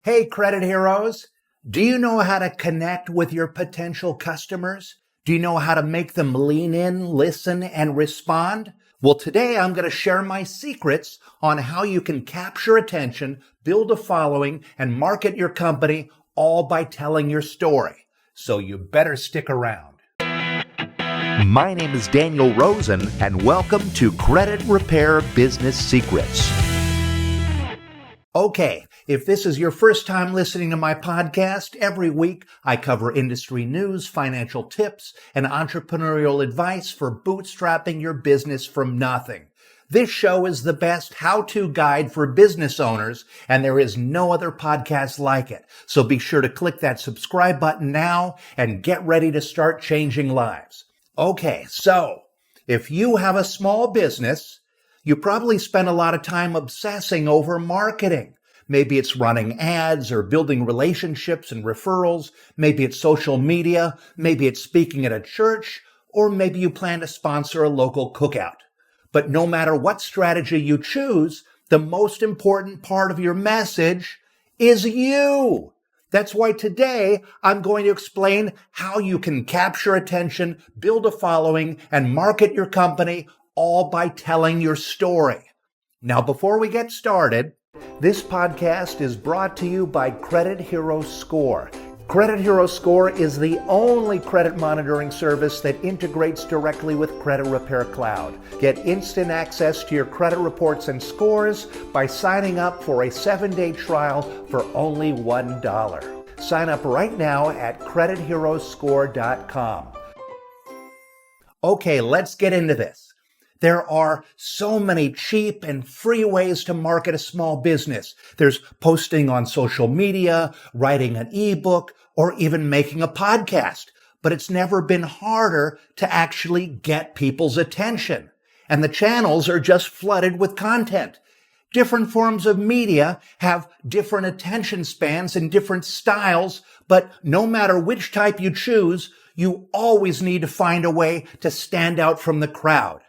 Hey, credit heroes. Do you know how to connect with your potential customers? Do you know how to make them lean in, listen, and respond? Well, today I'm going to share my secrets on how you can capture attention, build a following, and market your company all by telling your story. So you better stick around. My name is Daniel Rosen, and welcome to Credit Repair Business Secrets. Okay, if this is your first time listening to my podcast, every week I cover industry news, financial tips, and entrepreneurial advice for bootstrapping your business from nothing. This show is the best how-to guide for business owners, and there is no other podcast like it. So be sure to click that subscribe button now and get ready to start changing lives. Okay, so if you have a small business, you probably spend a lot of time obsessing over marketing. Maybe it's running ads or building relationships and referrals. Maybe it's social media. Maybe it's speaking at a church, or maybe you plan to sponsor a local cookout. But no matter what strategy you choose, the most important part of your message is you. That's why today I'm going to explain how you can capture attention, build a following, and market your company all by telling your story. Now, before we get started, this podcast is brought to you by Credit Hero Score. Credit Hero Score is the only credit monitoring service that integrates directly with Credit Repair Cloud. Get instant access to your credit reports and scores by signing up for a 7-day trial for only $1. Sign up right now at CreditHeroScore.com. Okay, let's get into this. There are so many cheap and free ways to market a small business. There's posting on social media, writing an ebook, or even making a podcast. But it's never been harder to actually get people's attention. And the channels are just flooded with content. Different forms of media have different attention spans and different styles, but no matter which type you choose, you always need to find a way to stand out from the crowd.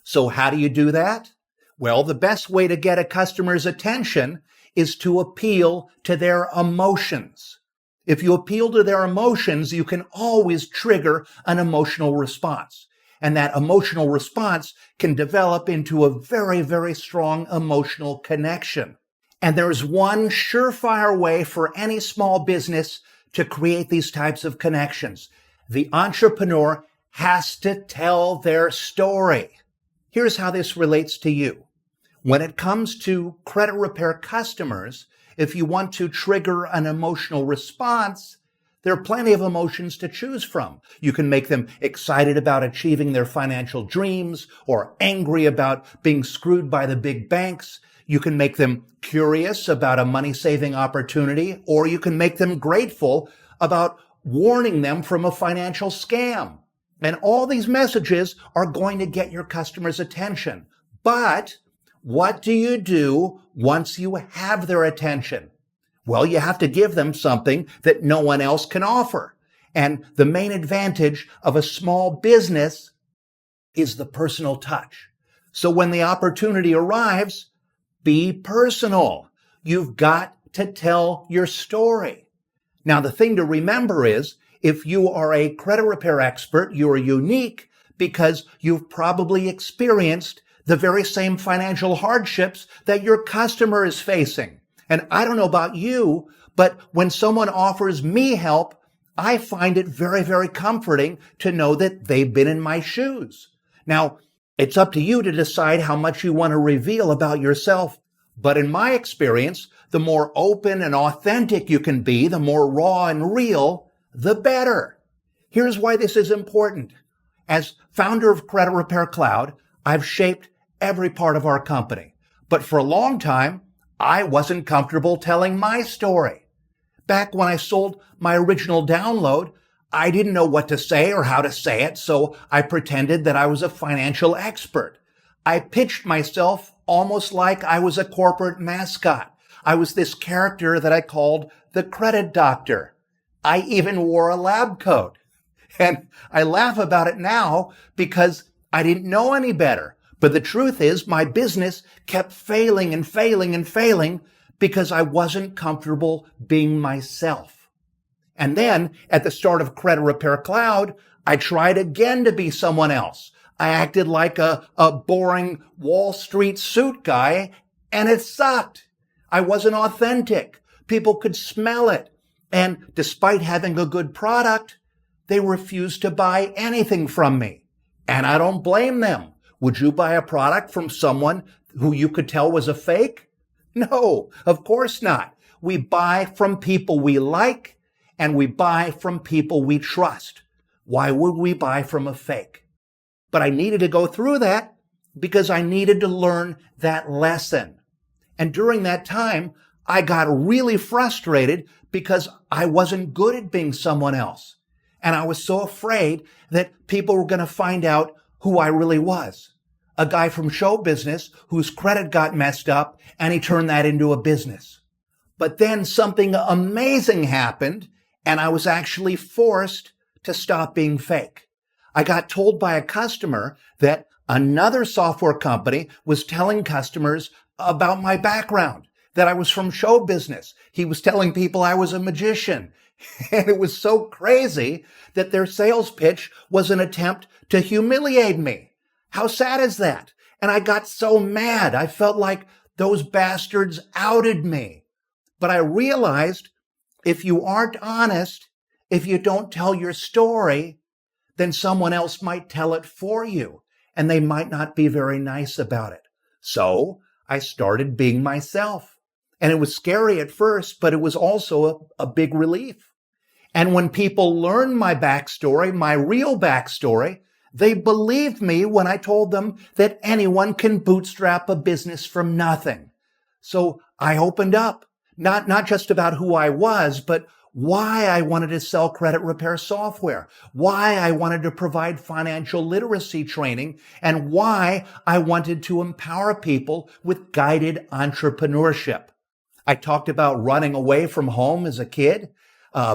So how do you do that? Well, the best way to get a customer's attention is to appeal to their emotions. If you appeal to their emotions, you can always trigger an emotional response. And that emotional response can develop into a very, very strong emotional connection. And there's one surefire way for any small business to create these types of connections. The entrepreneur has to tell their story. Here's how this relates to you. When it comes to credit repair customers, if you want to trigger an emotional response, there are plenty of emotions to choose from. You can make them excited about achieving their financial dreams or angry about being screwed by the big banks. You can make them curious about a money-saving opportunity, or you can make them grateful about warning them from a financial scam. And all these messages are going to get your customers' attention. But what do you do once you have their attention? Well, you have to give them something that no one else can offer. And the main advantage of a small business is the personal touch. So when the opportunity arrives, be personal. You've got to tell your story. Now, the thing to remember is, if you are a credit repair expert, you're unique because you've probably experienced the very same financial hardships that your customer is facing. And I don't know about you, but when someone offers me help, I find it very, very comforting to know that they've been in my shoes. Now, it's up to you to decide how much you want to reveal about yourself. But in my experience, the more open and authentic you can be, the more raw and real, the better. Here's why this is important. As founder of Credit Repair Cloud, I've shaped every part of our company. But for a long time, I wasn't comfortable telling my story. Back when I sold my original download, I didn't know what to say or how to say it, so I pretended that I was a financial expert. I pitched myself almost like I was a corporate mascot. I was this character that I called the credit doctor. I even wore a lab coat. And I laugh about it now because I didn't know any better. But the truth is my business kept failing and failing and failing because I wasn't comfortable being myself. And then at the start of Credit Repair Cloud, I tried again to be someone else. I acted like a boring Wall Street suit guy, and it sucked. I wasn't authentic. People could smell it. And despite having a good product, they refused to buy anything from me. And I don't blame them. Would you buy a product from someone who you could tell was a fake? No, of course not. We buy from people we like, and we buy from people we trust. Why would we buy from a fake? But I needed to go through that because I needed to learn that lesson. And during that time, I got really frustrated because I wasn't good at being someone else. And I was so afraid that people were going to find out who I really was. A guy from show business whose credit got messed up, and he turned that into a business. But then something amazing happened, and I was actually forced to stop being fake. I got told by a customer that another software company was telling customers about my background, that I was from show business. He was telling people I was a magician. And it was so crazy that their sales pitch was an attempt to humiliate me. How sad is that? And I got so mad. I felt like those bastards outed me. But I realized if you aren't honest, if you don't tell your story, then someone else might tell it for you, and they might not be very nice about it. So I started being myself. And it was scary at first, but it was also a big relief. And when people learned my backstory, my real backstory, they believed me when I told them that anyone can bootstrap a business from nothing. So I opened up, not just about who I was, but why I wanted to sell credit repair software, why I wanted to provide financial literacy training, and why I wanted to empower people with guided entrepreneurship. I talked about running away from home as a kid,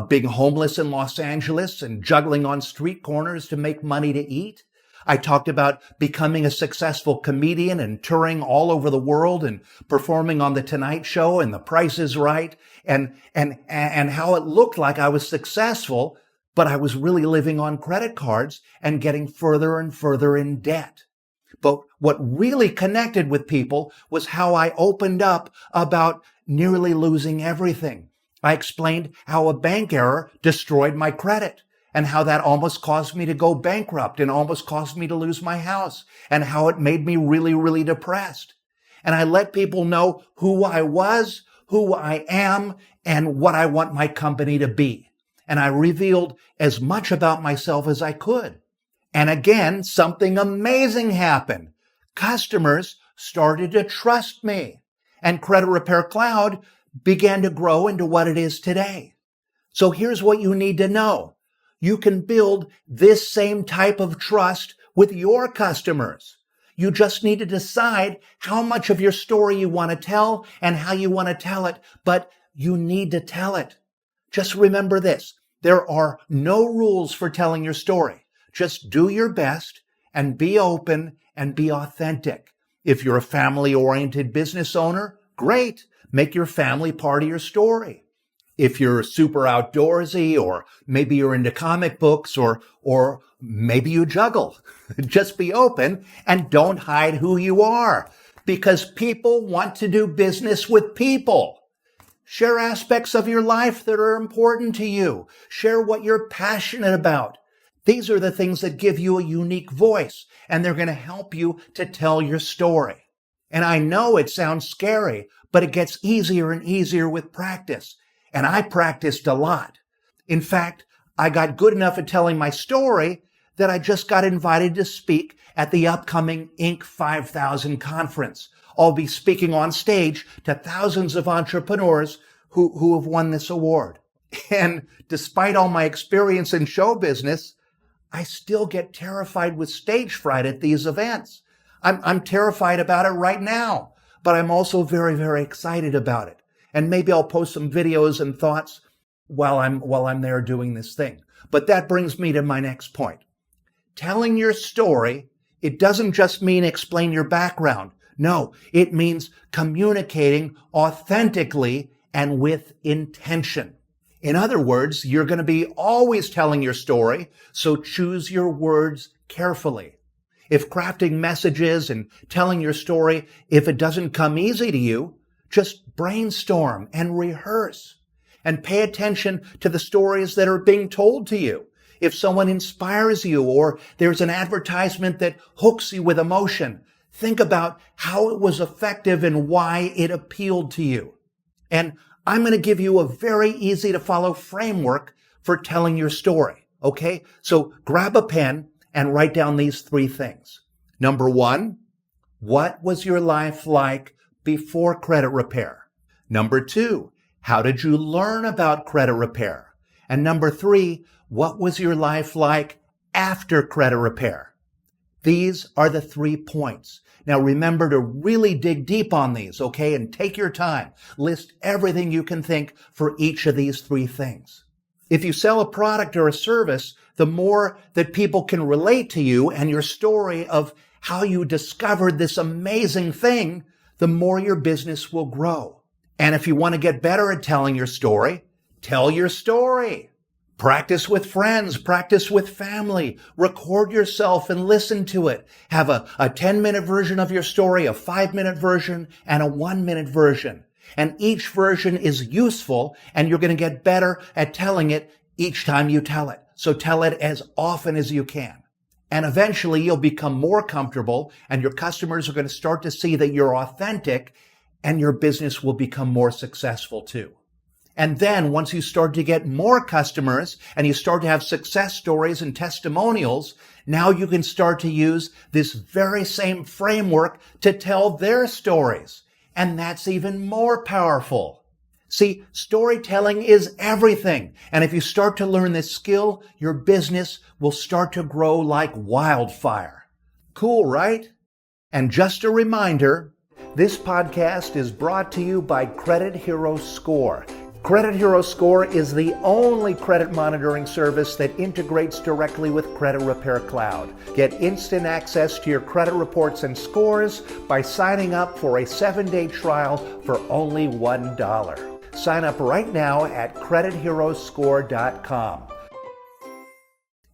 being homeless in Los Angeles and juggling on street corners to make money to eat. I talked about becoming a successful comedian and touring all over the world and performing on The Tonight Show and The Price is Right and how it looked like I was successful, but I was really living on credit cards and getting further and further in debt. But what really connected with people was how I opened up about nearly losing everything. I explained how a bank error destroyed my credit and how that almost caused me to go bankrupt and almost caused me to lose my house and how it made me really, really depressed. And I let people know who I was, who I am, and what I want my company to be. And I revealed as much about myself as I could. And again, something amazing happened. Customers started to trust me, and Credit Repair Cloud began to grow into what it is today. So here's what you need to know. You can build this same type of trust with your customers. You just need to decide how much of your story you want to tell and how you want to tell it, but you need to tell it. Just remember this. There are no rules for telling your story. Just do your best and be open and be authentic. If you're a family-oriented business owner, great. Make your family part of your story. If you're super outdoorsy, or maybe you're into comic books, or maybe you juggle, just be open and don't hide who you are, because people want to do business with people. Share aspects of your life that are important to you. Share what you're passionate about. These are the things that give you a unique voice, and they're going to help you to tell your story. And I know it sounds scary, but it gets easier and easier with practice. And I practiced a lot. In fact, I got good enough at telling my story that I just got invited to speak at the upcoming Inc. 5000 conference. I'll be speaking on stage to thousands of entrepreneurs who have won this award. And despite all my experience in show business, I still get terrified with stage fright at these events. I'm terrified about it right now, but I'm also very, very excited about it. And maybe I'll post some videos and thoughts while I'm there doing this thing. But that brings me to my next point. Telling your story, it doesn't just mean explain your background. No, it means communicating authentically and with intention. In other words, you're going to be always telling your story, so choose your words carefully. If crafting messages and telling your story, if it doesn't come easy to you, just brainstorm and rehearse. And pay attention to the stories that are being told to you. If someone inspires you or there's an advertisement that hooks you with emotion, think about how it was effective and why it appealed to you. And I'm going to give you a very easy to follow framework for telling your story. Okay? So grab a pen and write down these 3 things. Number 1, what was your life like before credit repair? Number 2, how did you learn about credit repair? And number 3, what was your life like after credit repair? These are the 3 points. Now remember to really dig deep on these, okay? And take your time. List everything you can think for each of these 3 things. If you sell a product or a service, the more that people can relate to you and your story of how you discovered this amazing thing, the more your business will grow. And if you want to get better at telling your story, tell your story. Practice with friends, practice with family, record yourself and listen to it. Have a 10-minute version of your story, a 5-minute version, and a 1-minute version. And each version is useful, and you're going to get better at telling it each time you tell it. So tell it as often as you can. And eventually you'll become more comfortable, and your customers are going to start to see that you're authentic, and your business will become more successful too. And then once you start to get more customers and you start to have success stories and testimonials, now you can start to use this very same framework to tell their stories. And that's even more powerful. See, storytelling is everything. And if you start to learn this skill, your business will start to grow like wildfire. Cool, right? And just a reminder, this podcast is brought to you by Credit Hero Score. Credit Hero Score is the only credit monitoring service that integrates directly with Credit Repair Cloud. Get instant access to your credit reports and scores by signing up for a 7-day trial for only $1. Sign up right now at CreditHeroScore.com.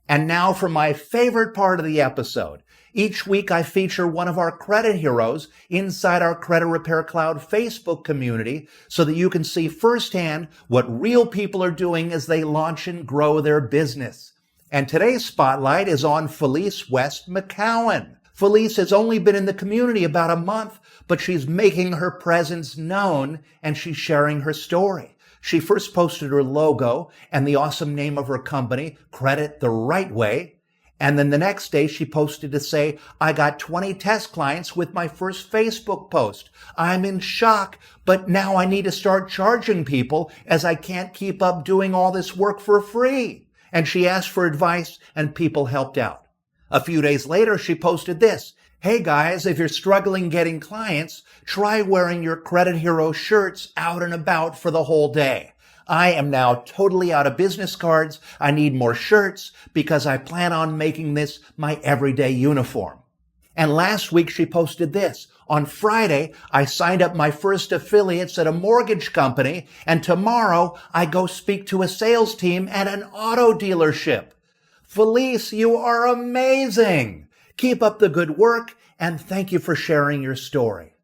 And now for my favorite part of the episode. Each week I feature one of our credit heroes inside our Credit Repair Cloud Facebook community so that you can see firsthand what real people are doing as they launch and grow their business. And today's spotlight is on Felice West McCowan. Felice has only been in the community about a month, but she's making her presence known and she's sharing her story. She first posted her logo and the awesome name of her company, Credit the Right Way. And then the next day she posted to say, I got 20 test clients with my first Facebook post. I'm in shock, but now I need to start charging people as I can't keep up doing all this work for free. And she asked for advice and people helped out. A few days later, she posted this. Hey guys, if you're struggling getting clients, try wearing your Credit Hero shirts out and about for the whole day. I am now totally out of business cards. I need more shirts because I plan on making this my everyday uniform. And last week she posted this. On Friday, I signed up my first affiliates at a mortgage company, and tomorrow I go speak to a sales team at an auto dealership. Felice, you are amazing. Keep up the good work, and thank you for sharing your story.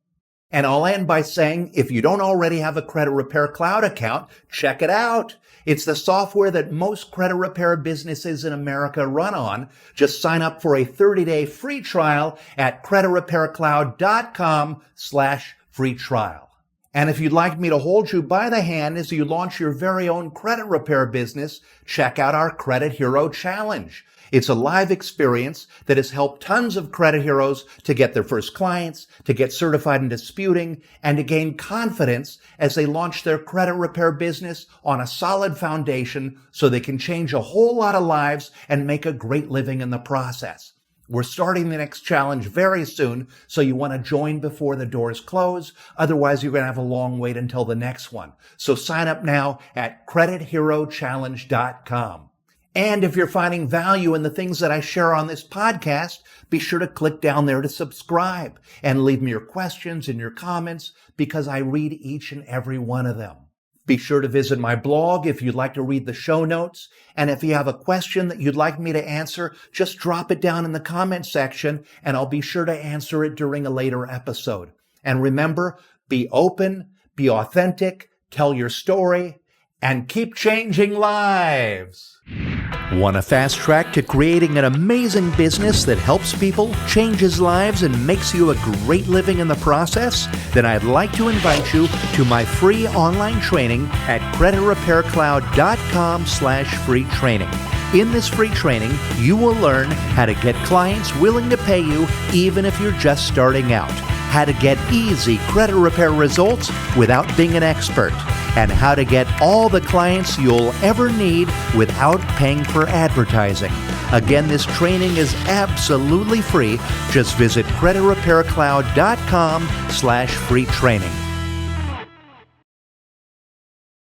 And I'll end by saying, if you don't already have a Credit Repair Cloud account, check it out. It's the software that most credit repair businesses in America run on. Just sign up for a 30-day free trial at creditrepaircloud.com/free trial. And if you'd like me to hold you by the hand as you launch your very own credit repair business, check out our Credit Hero Challenge. It's a live experience that has helped tons of credit heroes to get their first clients, to get certified in disputing, and to gain confidence as they launch their credit repair business on a solid foundation so they can change a whole lot of lives and make a great living in the process. We're starting the next challenge very soon, so you want to join before the doors close. Otherwise, you're going to have a long wait until the next one. So sign up now at CreditHeroChallenge.com. And if you're finding value in the things that I share on this podcast, be sure to click down there to subscribe and leave me your questions and your comments because I read each and every one of them. Be sure to visit my blog if you'd like to read the show notes. And if you have a question that you'd like me to answer, just drop it down in the comment section and I'll be sure to answer it during a later episode. And remember, be open, be authentic, tell your story, and keep changing lives. Want a fast track to creating an amazing business that helps people, changes lives, and makes you a great living in the process? Then I'd like to invite you to my free online training at creditrepaircloud.com/free training. In this free training, you will learn how to get clients willing to pay you even if you're just starting out, how to get easy credit repair results without being an expert, and how to get all the clients you'll ever need without paying for advertising. Again, this training is absolutely free. Just visit creditrepaircloud.com/free training.